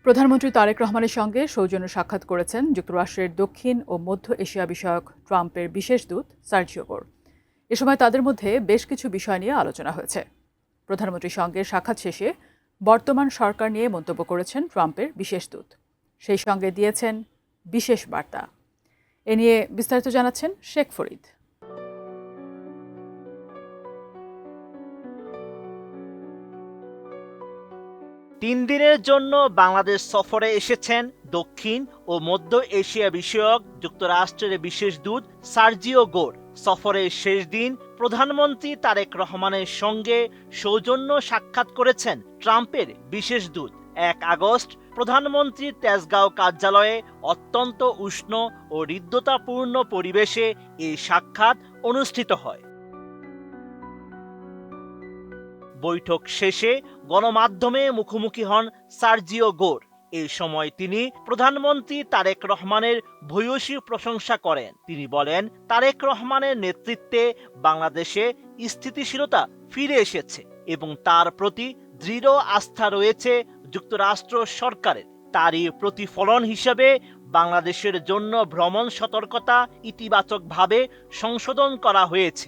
প্রধানমন্ত্রী তারেক রহমানের সঙ্গে সৌজন্য সাক্ষাৎ করেছেন যুক্তরাষ্ট্রের দক্ষিণ ও মধ্য এশিয়া বিষয়ক ট্রাম্পের বিশেষ দূত সার্জিও গোর। এ সময় তাদের মধ্যে বেশ কিছু বিষয় নিয়ে আলোচনা হয়েছে। প্রধানমন্ত্রীর সঙ্গে সাক্ষাৎ শেষে বর্তমান সরকার নিয়ে মন্তব্য করেছেন ট্রাম্পের বিশেষ দূত, সেই সঙ্গে দিয়েছেন বিশেষ বার্তা। এ নিয়ে বিস্তারিত জানাচ্ছেন শেখ ফরিদ। ৩ দিনের জন্য বাংলাদেশ সফরে এসেছেন দক্ষিণ ও মধ্য এশিয়া বিষয়ক যুক্তরাষ্ট্রের বিশেষ দূত সার্জিও গোর। সফরের শেষ দিন প্রধানমন্ত্রী তারেক রহমানের সঙ্গে সৌজন্য সাক্ষাৎ করেছেন ট্রাম্পের বিশেষ দূত। ১ আগস্ট প্রধানমন্ত্রীর তেজগাঁও কার্যালয়ে অত্যন্ত উষ্ণ ও হৃদ্যতাপূর্ণ পরিবেশে এই সাক্ষাৎ অনুষ্ঠিত হয়। বৈঠক শেষে গণমাধ্যমে মুখোমুখি হন সার্জিও গোর। এই সময় তিনি প্রধানমন্ত্রী তারেক রহমানের ভূয়সী প্রশংসা করেন। তিনি বলেন, তারেক রহমানের নেতৃত্বে বাংলাদেশে স্থিতিশীলতা ফিরে এসেছে এবং তার প্রতি দৃঢ় আস্থা রয়েছে যুক্তরাষ্ট্র সরকারের। তারই প্রতিফলন হিসেবে বাংলাদেশের জন্য ভ্রমণ সতর্কতা ইতিবাচকভাবে সংশোধন করা হয়েছে।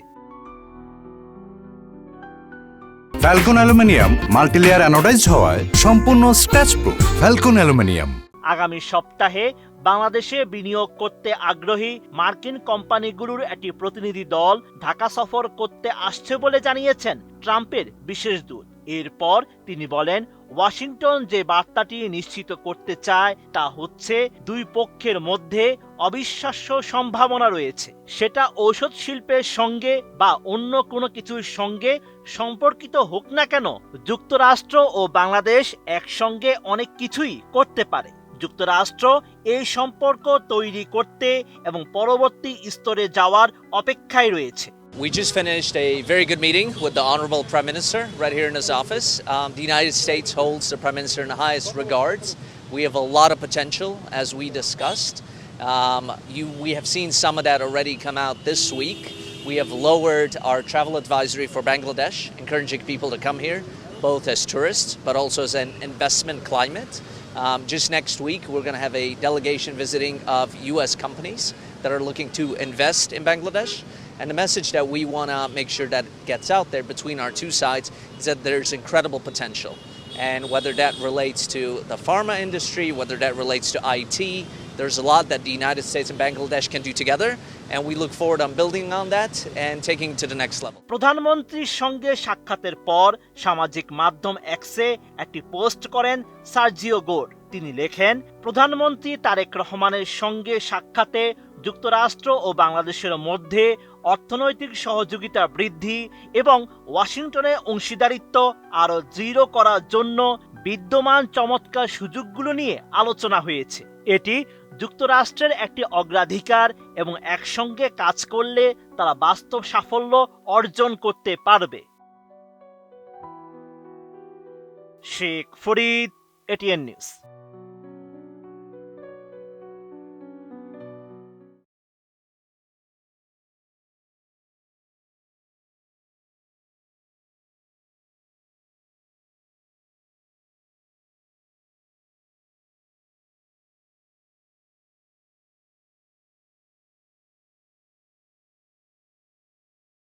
ফ্যালকন অ্যালুমিনিয়াম মাল্টিলেয়ার অ্যানোডাইজড হওয়ায় সম্পূর্ণ স্ক্র্যাচ প্রুফ। Falcon aluminium. আগামী সপ্তাহে বাংলাদেশে বিনিয়োগ করতে আগ্রহী মার্কিন কোম্পানিগুলোর একটি প্রতিনিধি দল ঢাকা সফর করতে আসছে বলে জানিয়েছেন ট্রাম্পের বিশেষ দূত। এরপর তিনি বলেন, ওয়াশিংটন যে বার্তাটি নিশ্চিত করতে চায় তা হচ্ছে দুই পক্ষের মধ্যে অবিশ্বাস্য সম্ভাবনা রয়েছে। সেটা ঔষধ শিল্পের সঙ্গে বা অন্য কোনো কিছুর সঙ্গে সম্পর্কিত হোক না কেন, যুক্তরাষ্ট্র ও বাংলাদেশ একসঙ্গে অনেক কিছুই করতে পারে। যুক্তরাষ্ট্র এই সম্পর্ক তৈরি করতে এবং পরবর্তী স্তরে যাওয়ার অপেক্ষায় রয়েছে। We just finished a very good meeting with the Honorable Prime Minister right here in his office. The United States holds the Prime Minister in the highest regards. We have a lot of potential, as we discussed. We have seen some of that already come out this week. We have lowered our travel advisory for Bangladesh, encouraging people to come here, both as tourists, but also as an investment climate. Just next week, we're going to have a delegation visiting of U.S. companies that are looking to invest in Bangladesh. And the message that we want to make sure that gets out there between our two sides is that there's incredible potential. And whether that relates to the pharma industry, whether that relates to IT, there's a lot that the United States and Bangladesh can do together. And we look forward on building on that and taking it to the next level. প্রধানমন্ত্রীর সঙ্গে সাক্ষাতের পর সামাজিক মাধ্যম এক্সে একটি post করেন Sergio গোর। তিনি লেখেন, প্রধানমন্ত্রী তারেক রহমানের সঙ্গে সাক্ষাতে যুক্তরাষ্ট্র ও বাংলাদেশের মধ্যে অর্থনৈতিক সহযোগিতা বৃদ্ধি এবং ওয়াশিংটনে অংশীদারিত্ব আরও দৃঢ় করার জন্য বিদ্যমান চমৎকার সুযোগগুলো নিয়ে আলোচনা হয়েছে। এটি যুক্তরাষ্ট্রের একটি অগ্রাধিকার এবং একসঙ্গে কাজ করলে তারা বাস্তব সাফল্য অর্জন করতে পারবে। Sheikh Farid, ATN news.